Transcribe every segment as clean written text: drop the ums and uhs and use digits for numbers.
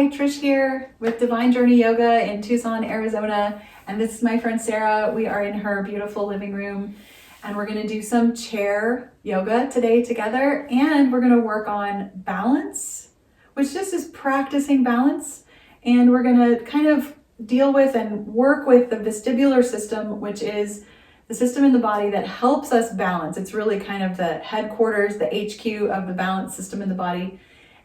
Hi, Trish here with Divine Journey Yoga in Tucson, Arizona. And this is my friend Sarah. We are in her beautiful living room and we're gonna do some chair yoga today together. And we're gonna work on balance, which just is practicing balance. And we're gonna kind of deal with and work with the vestibular system, which is the system in the body that helps us balance. It's really kind of the headquarters, the HQ of the balance system in the body.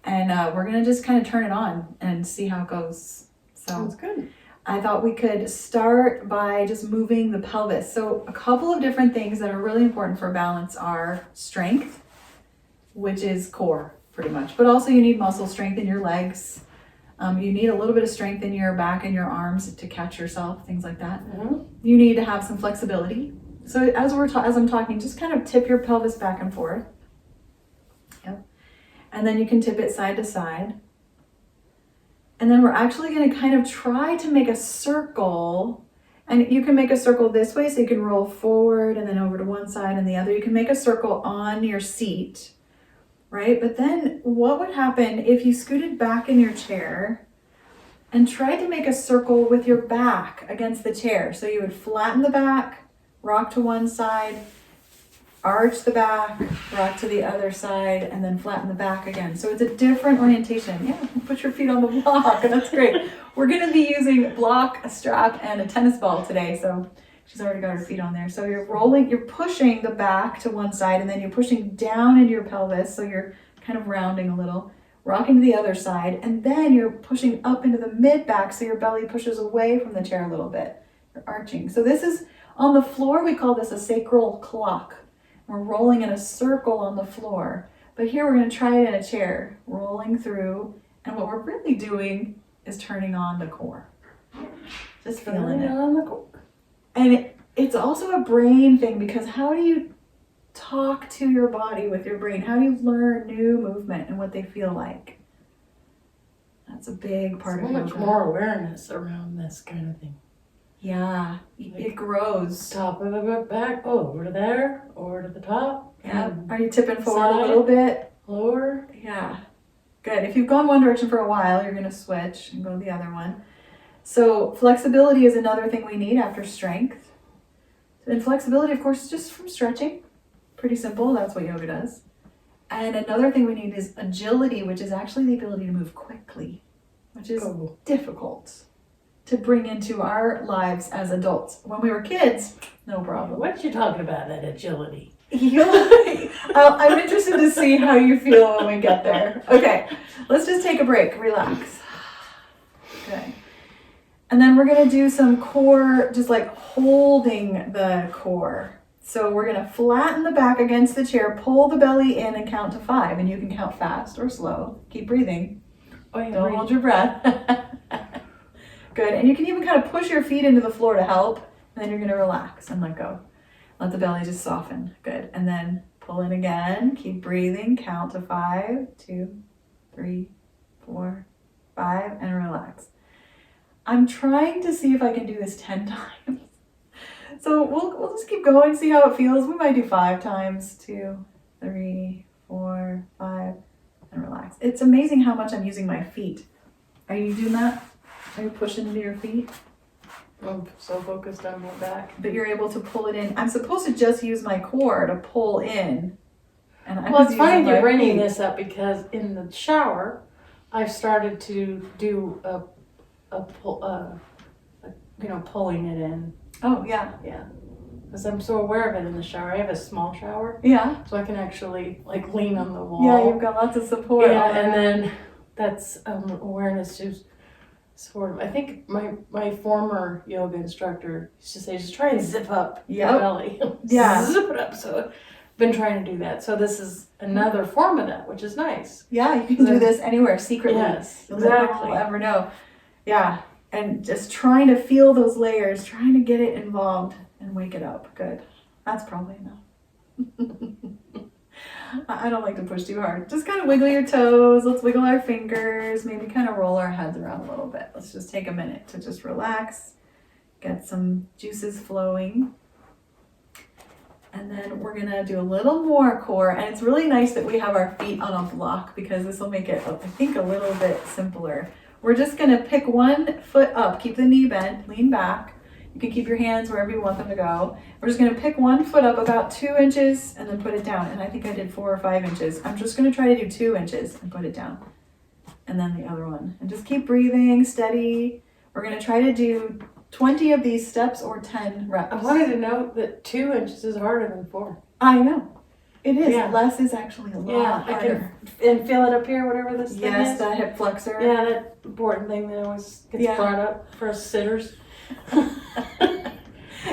And we're gonna just kind of turn it on and see how it goes. So sounds good. I thought we could start by just moving the pelvis. So a couple of different things that are really important for balance are strength, which is core pretty much, but also you need muscle strength in your legs. You need a little bit of strength in your back and your arms to catch yourself, things like that. Mm-hmm. You need to have some flexibility. So as I'm talking, just kind of tip your pelvis back and forth. Yep. And then you can tip it side to side. And then we're actually going to kind of try to make a circle. And you can make a circle this way, so you can roll forward and then over to one side and the other. You can make a circle on your seat, right? But then what would happen if you scooted back in your chair and tried to make a circle with your back against the chair? So you would flatten the back, rock to one side, arch the back, rock to the other side, and then flatten the back again. So it's a different orientation. Yeah, put your feet on the block. That's great. We're going to be using block, a strap, and a tennis ball today. So she's already got her feet on there. So you're pushing the back to one side, and then you're pushing down into your pelvis. So you're kind of rounding a little, rocking to the other side, and then you're pushing up into the mid back. So your belly pushes away from the chair a little bit. You're arching. So this is on the floor. We call this a sacral clock. We're rolling in a circle on the floor. But here we're going to try it in a chair, rolling through. And what we're really doing is turning on the core. Just feeling it. On the core. And it's also a brain thing, because how do you talk to your body with your brain? How do you learn new movement and what they feel like? That's a big part of So much yoga. more awareness around this kind of thing. Yeah, it grows. Top of the back, over to there, over to the top. Yeah. Are you tipping forward Side. a little bit? Lower. Yeah. Good. If you've gone one direction for a while, you're going to switch and go the other one. So flexibility is another thing we need after strength. And flexibility, of course, is just from stretching. Pretty simple. That's what yoga does. And another thing we need is agility, which is actually the ability to move quickly, which is difficult to bring into our lives as adults. When we were kids, no problem. What you talking about, that agility? I'm interested to see how you feel when we get there. Okay, let's just take a break. Relax. Okay. And then we're going to do some core, just like holding the core. So we're going to flatten the back against the chair, pull the belly in and count to 5. And you can count fast or slow. Keep breathing. Oh, yeah, Don't hold your breath. Good. And you can even kind of push your feet into the floor to help. And then you're going to relax and let go. Let the belly just soften. Good. And then pull in again. Keep breathing. Count to 5, 2, 3, 4, 5, and relax. I'm trying to see if I can do this 10 times. So we'll just keep going, see how it feels. We might do 5 times. 2, 3, 4, 5, and relax. It's amazing how much I'm using my feet. Are you doing that? Are you pushing into your feet? I'm so focused on my back. But you're able to pull it in. I'm supposed to just use my core to pull in. And Well, it's funny using you're my bringing feet. this up, because in the shower, I've started to do pulling it in. Oh, yeah. Yeah. Because I'm so aware of it in the shower. I have a small shower, Yeah. so I can actually like lean on the wall. Yeah, you've got lots of support. Yeah, all and around. then that's awareness to sort of. I think my former yoga instructor used to say, just try and zip up your belly. Yeah. Zip it up. So I've been trying to do that. So this is another form of that, which is nice. Yeah, you can do this anywhere secretly. Yes, No one exactly. will ever know. Yeah, and just trying to feel those layers, trying to get it involved and wake it up. Good. That's probably enough. I don't like to push too hard. Just kind of wiggle your toes. Let's wiggle our fingers. Maybe kind of roll our heads around a little bit. Let's just take a minute to just relax, get some juices flowing. And then we're gonna do a little more core. And it's really nice that we have our feet on a block, because this will make it, I think, a little bit simpler. we're just gonna pick one foot up, keep the knee bent, lean back. You can keep your hands wherever you want them to go. We're just gonna pick one foot up about 2 inches and then put it down. And I think I did 4 or 5 inches. I'm just gonna try to do 2 inches and put it down. And then the other one. And just keep breathing, steady. We're gonna try to do 20 of these steps or 10 reps. I wanted to note that 2 inches is harder than 4. I know. It is. Yeah. Less is actually a lot I harder. can and feel it up here, whatever this thing Yes, is. that hip flexor. Yeah, that important thing that always gets Yeah. brought up for us sitters.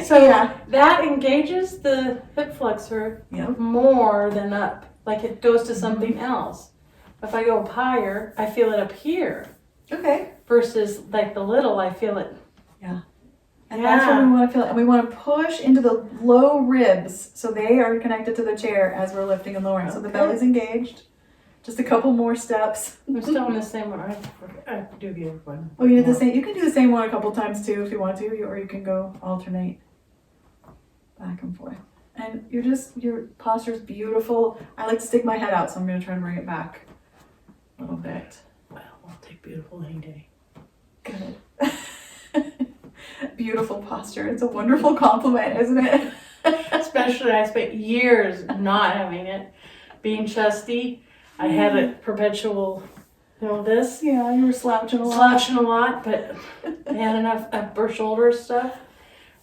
So Yeah. that engages the hip flexor Yep. more than up. Like it goes to something else. If I go up higher, I feel it up here. Okay. Versus like the little, I feel it. And that's what we want to feel. And we want to push into the low ribs so they are connected to the chair as we're lifting and lowering. So the belly's engaged. Just a couple more steps. I'm still on the same one. I do the other one. Oh, you did the same. You can do the same one a couple times too if you want to, or you can go alternate back and forth. And your posture's beautiful. I like to stick my head out, so I'm going to try and bring it back a little bit. Well, I'll take beautiful any day. Good. Beautiful posture. It's a wonderful compliment, isn't it? Especially I spent years not having it. Being chesty, I had a perpetual, this. Yeah, you were slouching a lot. Slouching a lot, but I had enough upper shoulder stuff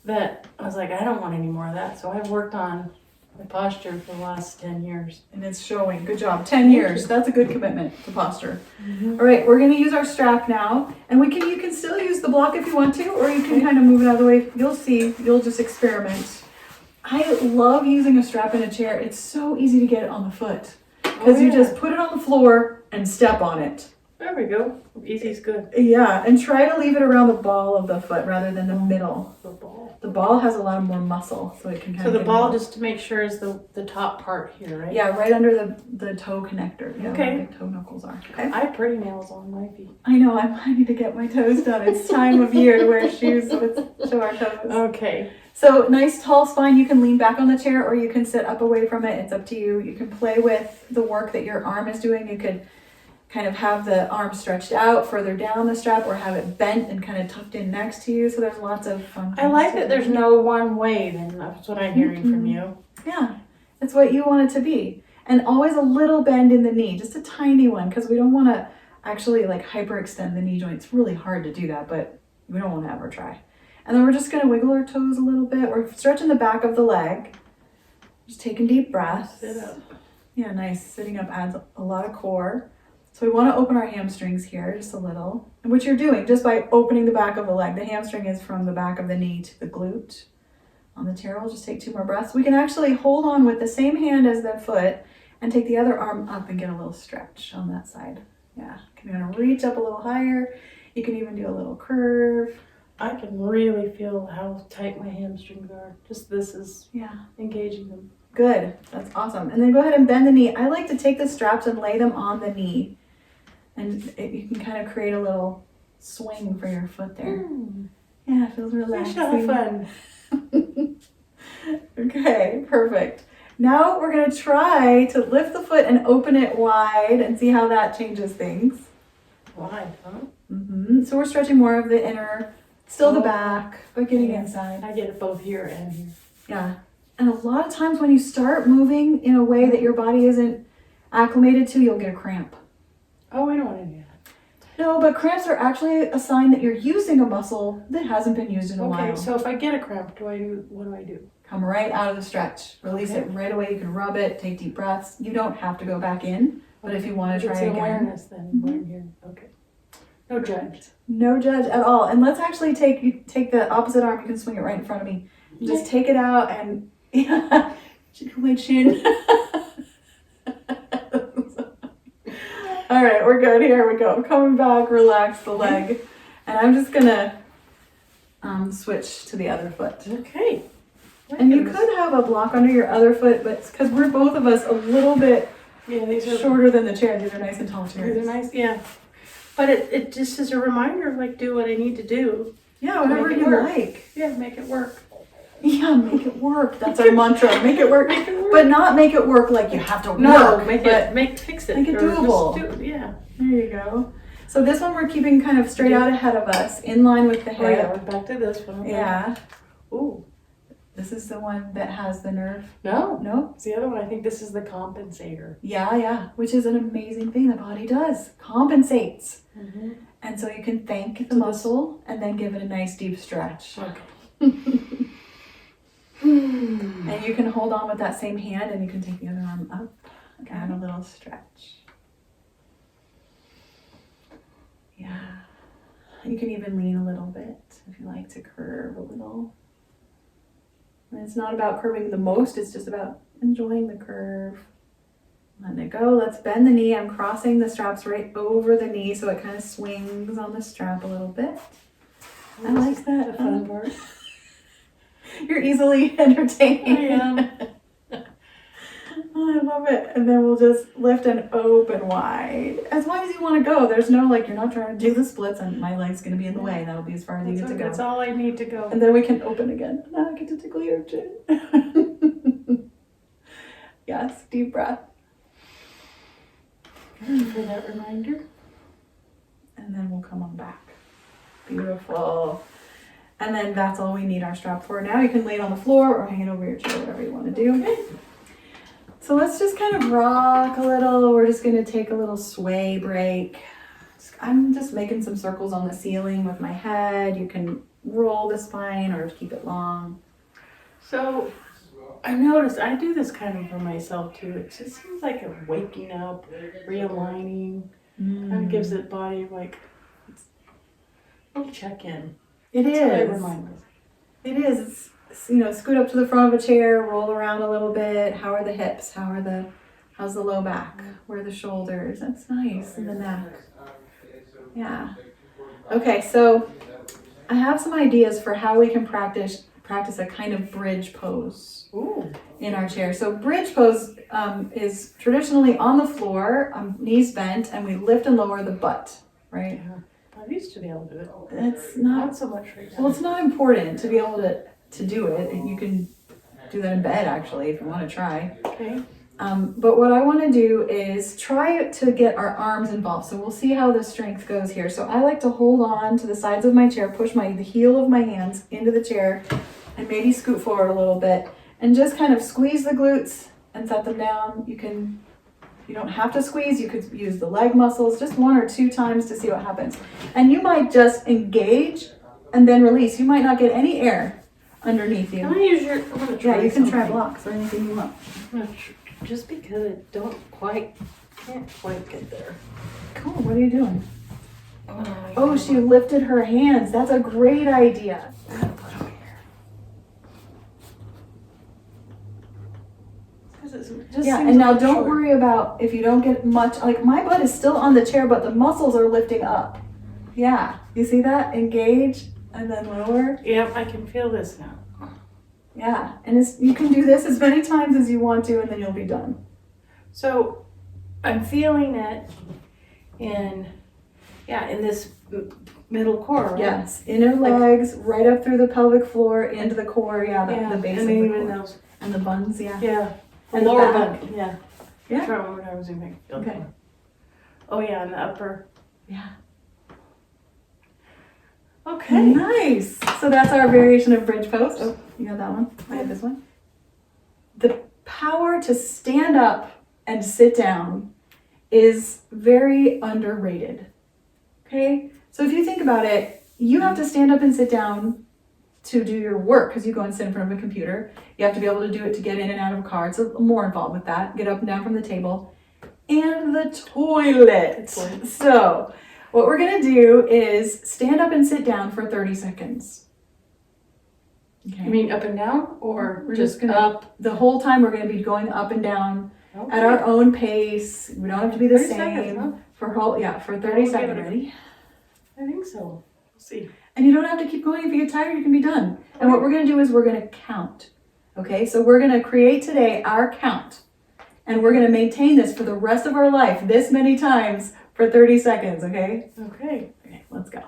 that I was like, I don't want any more of that. So I've worked on my posture for the last 10 years. And it's showing. Good job. 10 years. That's a good commitment to posture. Mm-hmm. All right, we're going to use our strap now. And you can still use the block if you want to, or you can kind of move it out of the way. You'll see. You'll just experiment. I love using a strap in a chair. It's so easy to get it on the foot. Because you just put it on the floor and step on it. There we go. Easy is good. Yeah, and try to leave it around the ball of the foot rather than the middle. The ball. The ball has a lot more muscle, so it can kind So of. the get ball, involved. just to make sure, is the top part here, right? Yeah, right under the toe connector. Yeah, Okay. where the toe knuckles are. Okay. I have pretty nails on my feet. I know. I need to get my toes done. It's time of year to wear shoes, so let's show our toes. Okay. So nice tall spine. You can lean back on the chair, or you can sit up away from it. It's up to you. You can play with the work that your arm is doing. You could kind of have the arm stretched out further down the strap, or have it bent and kind of tucked in next to you. So there's lots of fun. I like that there's no one way, then that's what I'm hearing from you. Yeah, it's what you want it to be. And always a little bend in the knee, just a tiny one, because we don't want to actually like hyperextend the knee joint. It's really hard to do that, but we don't want to ever try. And then we're just going to wiggle our toes a little bit. We're stretching the back of the leg. Just taking deep breaths. Sit up. Yeah, nice. Sitting up adds a lot of core. So we want to open our hamstrings here just a little. And what you're doing, just by opening the back of the leg, the hamstring is from the back of the knee to the glute. On the chair, we'll just take 2 more breaths. We can actually hold on with the same hand as the foot and take the other arm up and get a little stretch on that side. Yeah, you can kind of reach up a little higher. You can even do a little curve. I can really feel how tight my hamstrings are. Just this is engaging them. Good. That's awesome. And then go ahead and bend the knee. I like to take the straps and lay them on the knee. And you can kind of create a little swing for your foot there. Yeah, it feels relaxing. I should have fun. Okay, perfect. Now we're going to try to lift the foot and open it wide and see how that changes things. Wide, huh? Mm-hmm. So we're stretching more of the inner, still the back, but getting inside. I get it both here and here. Yeah. And a lot of times when you start moving in a way that your body isn't acclimated to, you'll get a cramp. Oh, I don't want to do that. No, but cramps are actually a sign that you're using a muscle that hasn't been used in a while. Okay, so if I get a cramp, what do I do? Come right out of the stretch. Release it right away. You can rub it, take deep breaths. You don't have to go back in, but if you want to try it's again. awareness then, right here. Okay. No judge. No judge at all. And let's actually take the opposite arm. You can swing it right in front of me. Just take it out and jiggle my chin. All right, we're good. Here we go. Coming back, relax the leg. And I'm just going to switch to the other foot. Okay. And you could have a block under your other foot, but because we're both of us a little bit these are shorter than the chair. These are nice and tall chairs. These are nice, yeah. But it just is a reminder of like do what I need to do. Yeah, whatever Make it you work. like. Yeah, make it work. Yeah, make it work. That's our mantra. Make it work. Make it work. But not make it work like you have to No, work. fix it. Make it Or just doable. yeah. There you go. So this one we're keeping kind of straight out ahead of us, in line with the Oh yeah, hip. we're back to this one. Okay. Yeah. Ooh. This is the one that has the nerve. No. No? It's the other one. I think this is the compensator. Yeah. Which is an amazing thing the body does. Compensates. Mm-hmm. And so you can thank the So muscle and then give it a nice deep stretch. Okay. And you can hold on with that same hand and you can take the other arm up. Add a little stretch. Yeah. You can even lean a little bit if you like to curve a little. And it's not about curving the most, it's just about enjoying the curve. Letting it go. Let's bend the knee. I'm crossing the straps right over the knee so it kind of swings on the strap a little bit. I like that. The fun part. You're easily entertained. I am. I love it. And then we'll just lift and open wide. As wide as you want to go. There's no like, you're not trying to do the splits and my leg's going to be in the way. That'll be as far as you get to go. That's all I need to go. And then we can open again. Now I get to tickle your chin. Yes, deep breath. Thank you for that reminder. And then we'll come on back. Beautiful. And then that's all we need our strap for. Now you can lay it on the floor or hang it over your chair, whatever you want to do. Okay. So let's just kind of rock a little. We're just going to take a little sway break. I'm just making some circles on the ceiling with my head. You can roll the spine or keep it long. So I noticed I do this kind of for myself too. It just seems like a waking up, realigning. Kind of gives the body like a little check-in. It That's what it is. reminds me. It is. It's, you know, scoot up to the front of a chair, roll around a little bit. How are the hips? How's the low back? Where are the shoulders? That's nice. And the neck. Yeah. Okay, so I have some ideas for how we can practice a kind of bridge pose. Ooh. In our chair. So bridge pose is traditionally on the floor, knees bent, and we lift and lower the butt, right? Yeah. I used to be able to do it. It's not, Not so much right now. well, it's not important to be able to do it. You can do that in bed, actually, if you want to try. Okay. But what I want to do is try to get our arms involved. So we'll see how the strength goes here. So I like to hold on to the sides of my chair, push the heel of my hands into the chair, and maybe scoot forward a little bit. And just kind of squeeze the glutes and set them down. You don't have to squeeze. You could use the leg muscles just 1 or 2 times to see what happens. And you might just engage and then release. You might not get any air underneath you. Can I use your? I'm gonna try. Yeah, you can try something. blocks or anything you want. Just because I can't quite get there. Cool. What are you doing? Oh, she lifted her hands. That's a great idea. Yeah, and now don't worry about if you don't get much, like my butt is still on the chair, but the muscles are lifting up. Yeah, you see that? Engage and then lower. Yep, I can feel this now. Yeah, and you can do this as many times as you want to and then you'll be done. So I'm feeling it in this middle core, right? Yes, inner legs, right up through the pelvic floor, into the core, the base of the even core. those. And the buns, yeah. Yeah. The And the lower back. bunk, yeah. Yeah. Try one more time, zooming. Okay. Oh yeah, and the upper. Yeah. Okay. Nice. So that's our variation of bridge pose. Oh, you got that one? I have this one. The power to stand up and sit down is very underrated. Okay? So if you think about it, you have to stand up and sit down to do your work because you go and sit in front of a computer. You have to be able to do it to get in and out of a car. It's more involved with that. Get up and down from the table. And the toilet. So what we're going to do is stand up and sit down for 30 seconds. Okay. You mean up and down, or We're just gonna, up? The whole time we're going to be going up and down Okay. at our own pace. We don't have to be the 30 same. seconds, huh? For 30 We'll seconds. give it a- Ready? I think so. We'll see. And you don't have to keep going. If you get tired, you can be done. And what we're going to do is we're going to count. Okay, so we're going to create today our count. And we're going to maintain this for the rest of our life, this many times for 30 seconds, okay? Okay. Okay, let's go.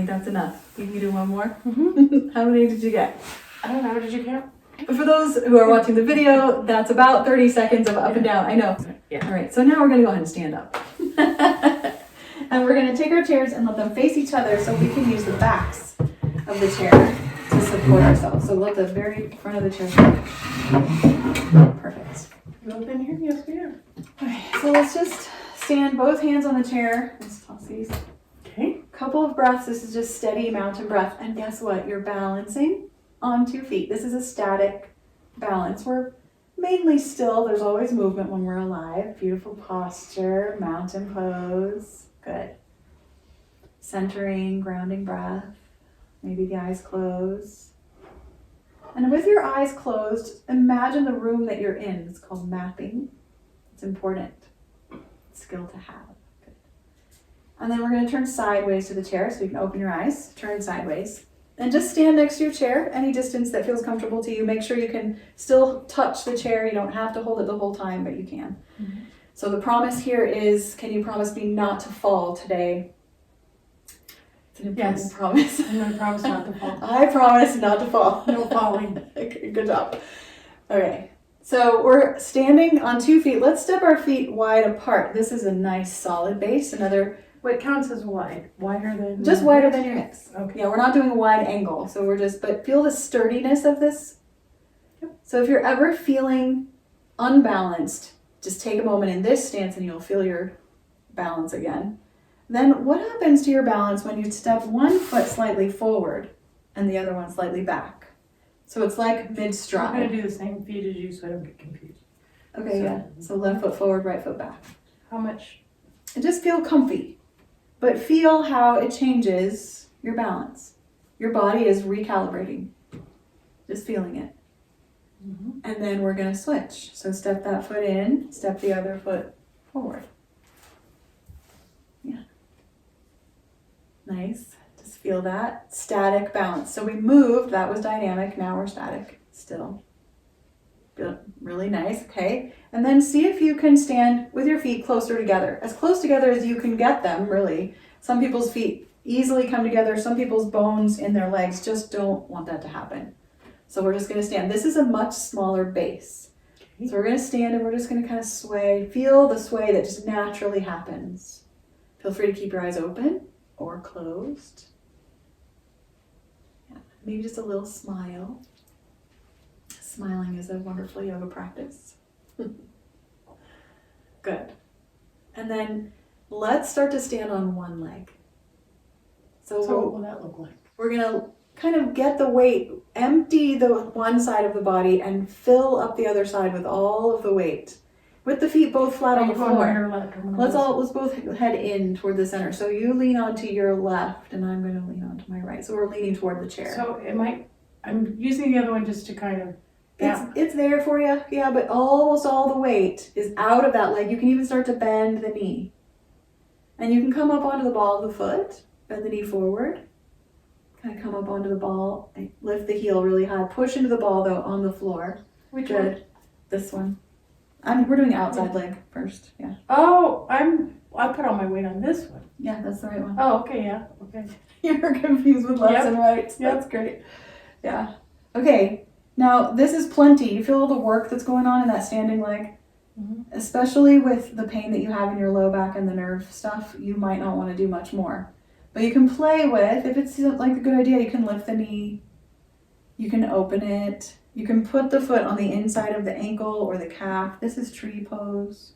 think that's enough. You can do one more. Mm-hmm. How many did you get? I don't know. Did you count? But for those who are watching the video, that's about 30 seconds of up and down. I know. Yeah. All right, so now we're gonna go ahead and stand up. And we're gonna take our chairs and let them face each other so we can use the backs of the chair to support ourselves. So let the very front of the chair. Perfect. You open here? Yes, we are. Okay, so let's just stand both hands on the chair. Let's toss these. Okay. Couple of breaths. This is just steady mountain breath. And guess what? You're balancing on 2 feet. This is a static balance. We're mainly still. There's always movement when we're alive. Beautiful posture, mountain pose. Good. Centering, grounding breath. Maybe the eyes closed. And with your eyes closed, imagine the room that you're in. It's called mapping. It's important skill to have. Good. And then we're going to turn sideways to the chair so you can open your eyes, turn sideways. And just stand next to your chair, any distance that feels comfortable to you. Make sure you can still touch the chair. You don't have to hold it the whole time, but you can. Mm-hmm. So the promise here is, can you promise me not to fall today? It's an important promise. I'm going to promise not to fall. I promise not to fall. No falling. Okay, good job. Okay, so we're standing on 2 feet. Let's step our feet wide apart. This is a nice solid base. Another. What counts as wide? Wider than? Just wider than your hips. Okay. Yeah, we're not doing a wide angle. So we're just, but feel the sturdiness of this. Yep. So if you're ever feeling unbalanced, just take a moment in this stance and you'll feel your balance again. Then what happens to your balance when you step one foot slightly forward and the other one slightly back? So it's like mid-stride. I'm going to do the same feet as you so I don't get confused. Okay, yeah. So left foot forward, right foot back. How much? And just feel comfy, but feel how it changes your balance. Your body is recalibrating. Just feeling it. Mm-hmm. And then we're going to switch. So step that foot in, step the other foot forward. Yeah. Nice. Just feel that static balance. So we moved, that was dynamic, now we're static still. Feel really nice, okay? And then see if you can stand with your feet closer together. As close together as you can get them, really. Some people's feet easily come together. Some people's bones in their legs just don't want that to happen. So we're just going to stand. This is a much smaller base. Okay. So we're going to stand and we're just going to kind of sway. Feel the sway that just naturally happens. Feel free to keep your eyes open or closed. Yeah. Maybe just a little smile. Smiling is a wonderful yoga practice. Good. And then let's start to stand on one leg. So what will that look like? We're going to kind of get the weight, empty the one side of the body and fill up the other side with all of the weight. With the feet both flat on the floor. Right or left? Let's both head in toward the center. So you lean onto your left and I'm going to lean onto my right. So we're leaning toward the chair. So I'm using the other one just to kind of. It's there for you, yeah, but almost all the weight is out of that leg. You can even start to bend the knee. And you can come up onto the ball of the foot, bend the knee forward, kind of come up onto the ball, and lift the heel really high. Push into the ball, though, on the floor. Which Good. one? This one. We're doing outside leg first, yeah. Oh, I put all my weight on this one. Yeah, that's the right one. Oh, okay, yeah, okay. You're confused with lefts and rights. Yep. That's great. Yeah. Okay. Now, this is plenty. You feel all the work that's going on in that standing leg? Mm-hmm. Especially with the pain that you have in your low back and the nerve stuff, you might not want to do much more. But you can play with, if it's like a good idea, you can lift the knee, you can open it, you can put the foot on the inside of the ankle or the calf. This is tree pose.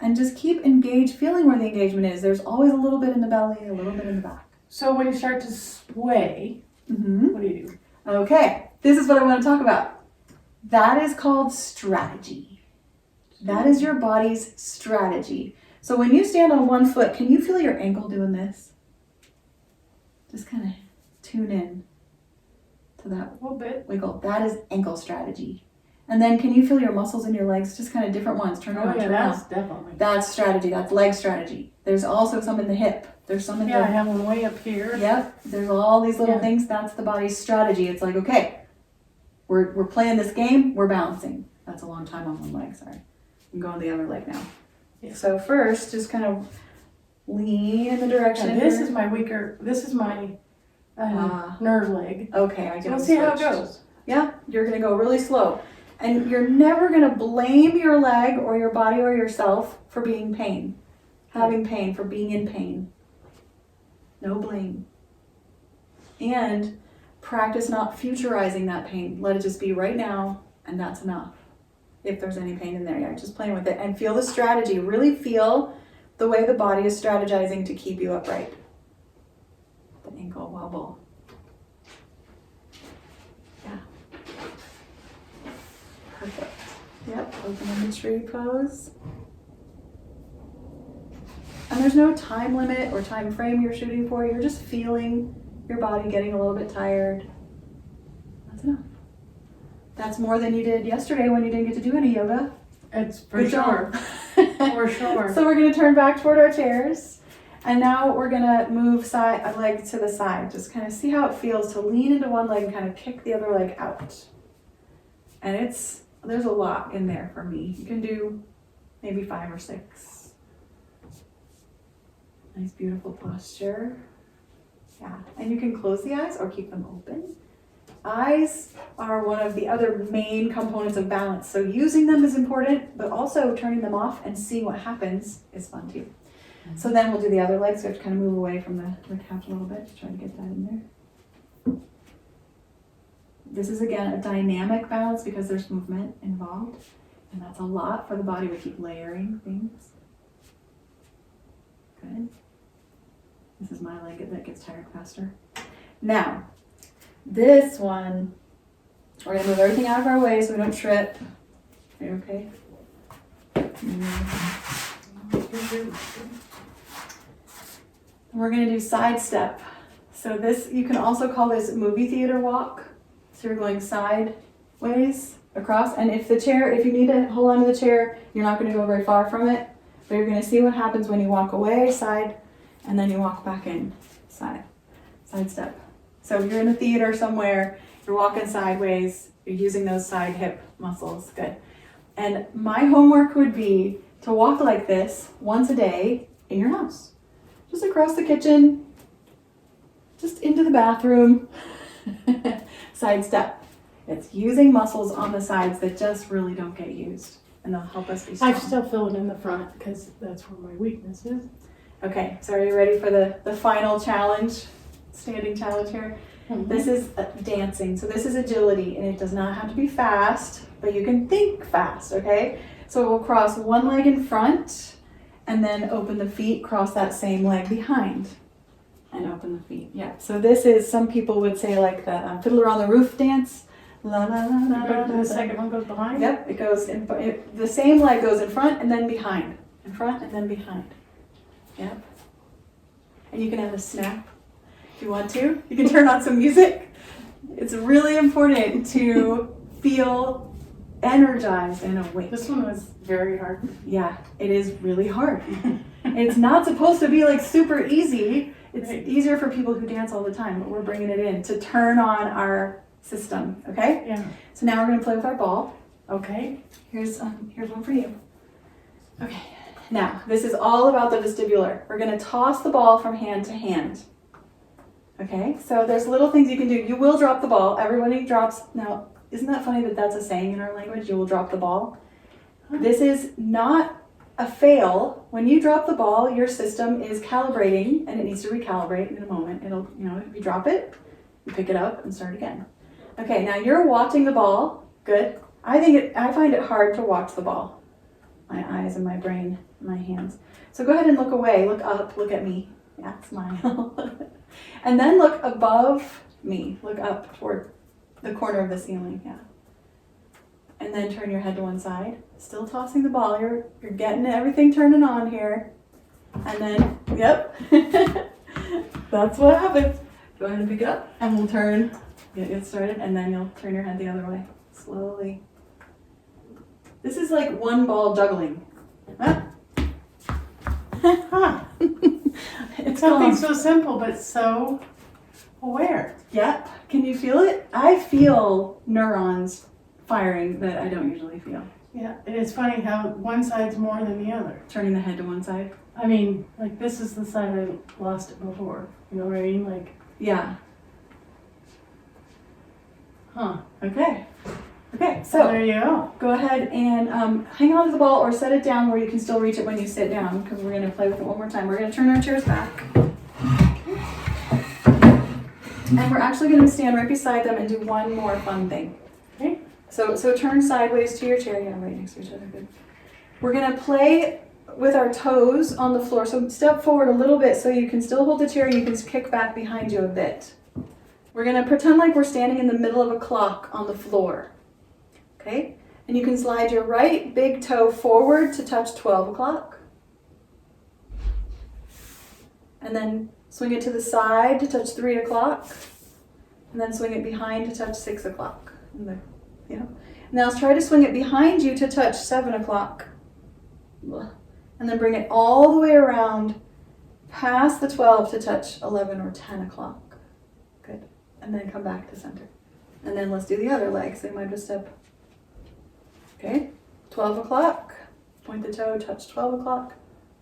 And just keep engaged, feeling where the engagement is. There's always a little bit in the belly, a little bit in the back. So when you start to sway, what do you do? Okay, this is what I want to talk about. That is called strategy. That is your body's strategy. So when you stand on one foot, can you feel your ankle doing this? Just kind of tune in to that a little bit wiggle. That is ankle strategy. And then can you feel your muscles in your legs? Just kind of different ones. Turn around, turn around. That's definitely. That's strategy. That's leg strategy. There's also some in the hip. There's some in the... I have one way up here. Yep. There's all these little things. That's the body's strategy. It's like, okay, we're playing this game. We're balancing. That's a long time on one leg. Sorry. I'm going the other leg now. Yeah. So first, just kind of lean in the direction. Now this is my weaker. This is my nerve leg. Okay, I So get we'll them see how it switched. goes. Yeah, you're gonna go really slow. And you're never gonna blame your leg or your body or yourself for being having pain, for being in pain. No blame. And practice not futurizing that pain. Let it just be right now, and that's enough. If there's any pain in there, yeah, just playing with it. And feel the strategy. Really feel the way the body is strategizing to keep you upright. The ankle wobble. Yeah. Perfect. Yep, open in the tree pose. And there's no time limit or time frame you're shooting for. You're just feeling your body getting a little bit tired. That's enough. That's more than you did yesterday when you didn't get to do any yoga. It's for Good sure. job. For sure. So we're going to turn back toward our chairs. And now we're going to move a leg to the side. Just kind of see how it feels to lean into one leg and kind of kick the other leg out. And there's a lot in there for me. You can do maybe 5 or 6. Nice, beautiful posture. Yeah, and you can close the eyes or keep them open. Eyes are one of the other main components of balance. So using them is important, but also turning them off and seeing what happens is fun too. Mm-hmm. So then we'll do the other leg. So we have to kind of move away from the couch a little bit to try to get that in there. This is again a dynamic balance because there's movement involved. And that's a lot for the body. We keep layering things. Good. This is my leg that gets tired faster. Now, this one, we're gonna move everything out of our way so we don't trip. Are you okay? We're gonna do side step. So this, you can also call this movie theater walk. So you're going sideways across, and if you need to hold on to the chair, you're not gonna go very far from it, but you're gonna see what happens when you walk away, side, and then you walk back in, side step. So if you're in a theater somewhere, you're walking sideways, you're using those side hip muscles, good. And my homework would be to walk like this once a day in your house. Just across the kitchen, just into the bathroom, side step. It's using muscles on the sides that just really don't get used, and they'll help us be strong. I still feel it in the front because that's where my weakness is. Okay, so are you ready for the final challenge, standing challenge here? Mm-hmm. This is dancing, so this is agility, and it does not have to be fast, but you can think fast, okay? So we'll cross one leg in front, and then open the feet, cross that same leg behind, and open the feet. Yeah, so this is, some people would say like the Fiddler on the Roof dance. La, la, la, la, la, the second one goes behind? Yep, it goes the same leg goes in front and then behind. In front and then behind. Yep. And you can have a snap if you want to. You can turn on some music. It's really important to feel energized and awake. This one was very hard. Yeah, it is really hard. It's not supposed to be like super easy. It's easier for people who dance all the time, but we're bringing it in to turn on our system, okay? Yeah. So now we're gonna play with our ball. Okay. Here's one for you. Okay, now this is all about the vestibular. We're gonna toss the ball from hand to hand. Okay, so there's little things you can do. You will drop the ball. Everybody drops. Now, isn't that funny that that's a saying in our language? You will drop the ball. This is not a fail. When you drop the ball, your system is calibrating, and it needs to recalibrate in a moment. It'll, if you drop it, you pick it up and start again. Okay, now you're watching the ball. Good. I find it hard to watch the ball. My eyes and my brain, and my hands. So go ahead and look away, look up, look at me. Yeah, smile. And then look above me. Look up toward the corner of the ceiling, yeah. And then turn your head to one side. Still tossing the ball. You're getting everything turning on here. And then, yep. That's what happens. Go ahead and pick it up and we'll turn, get it started, and then you'll turn your head the other way, slowly. This is like one ball juggling. Huh? It's something so simple, but so aware. Yep. Can you feel it? I feel neurons firing that I don't usually feel. Yeah, and it's funny how one side's more than the other. Turning the head to one side. I mean, like this is the side I lost it before. You know what I mean? Like, yeah. Huh. Okay. Okay, So so there you go. go ahead and hang on to the ball or set it down where you can still reach it when you sit down, because we're going to play with it one more time. We're going to turn our chairs back. And we're actually going to stand right beside them and do one more fun thing. Okay. So turn sideways to your chair. Yeah, right next to each other. Good. We're going to play with our toes on the floor. So step forward a little bit so you can still hold the chair. You can kick back behind you a bit. We're going to pretend like we're standing in the middle of a clock on the floor. Okay? And you can slide your right big toe forward to touch 12 o'clock. And then swing it to the side to touch 3 o'clock. And then swing it behind to touch 6 o'clock. Now let's try to swing it behind you to touch 7 o'clock. And then bring it all the way around past the 12 to touch 11 or 10 o'clock. Good. And then come back to center. And then let's do the other leg. So you might just step. Okay. 12 o'clock. Point the toe, touch 12 o'clock.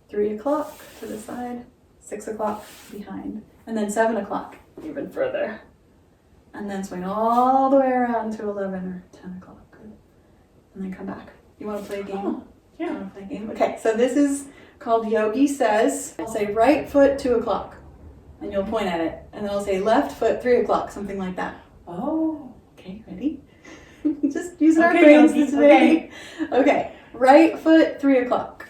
3 o'clock to the side. 6 o'clock behind. And then 7 o'clock, even further. And then swing all the way around to 11 or 10 o'clock. Good. And then come back. You want to play a game? Oh, yeah. You want to play a game? Okay, so this is called Yogi Says. I'll say right foot 2 o'clock. And you'll point at it. And then I'll say left foot 3 o'clock, something like that. Oh. Okay, ready? Just using our Okay, brains Yogi, today. Okay, right foot 3 o'clock.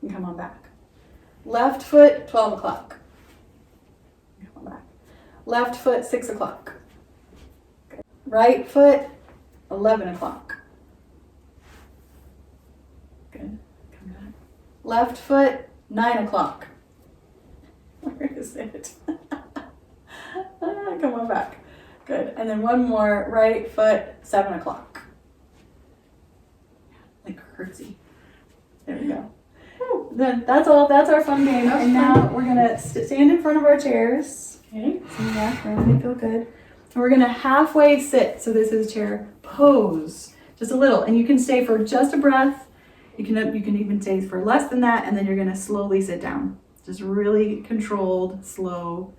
And come on back. Left foot 12 o'clock. Come on back. Left foot 6 o'clock. Okay. Right foot 11 o'clock. Good. Come back. Left foot 9 o'clock. Where is it? Come on back. Good. And then one more. Right foot 7 o'clock. Like curtsy. There we go. Then that's all. That's our fun game. And now we're gonna stand in front of our chairs. Okay. So yeah, really feel good. And we're gonna halfway sit. So this is chair pose, just a little, and you can stay for just a breath. You can even stay for less than that, and then you're gonna slowly sit down. Just really controlled, slow,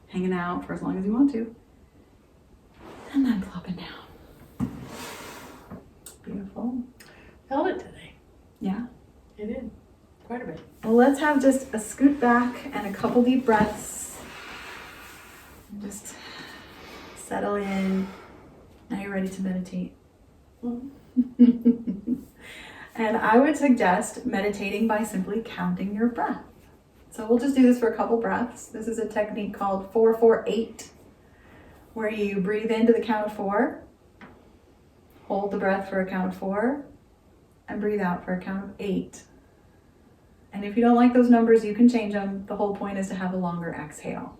hanging out for as long as you want to, and then plopping down. Beautiful. Felt it today. Yeah. It did. Quite a bit. Well, let's have just a scoot back and a couple deep breaths. And just settle in. Now you're ready to meditate. And I would suggest meditating by simply counting your breath. So we'll just do this for a couple breaths. This is a technique called 4-4-8, where you breathe into the count of 4, hold the breath for a count of 4, and breathe out for a count of 8. And if you don't like those numbers, you can change them. The whole point is to have a longer exhale.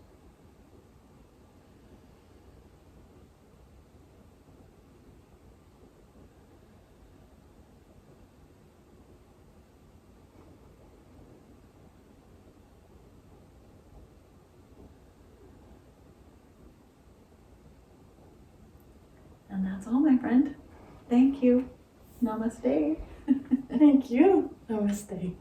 And that's all, my friend. Thank you. Namaste. Thank you. Namaste.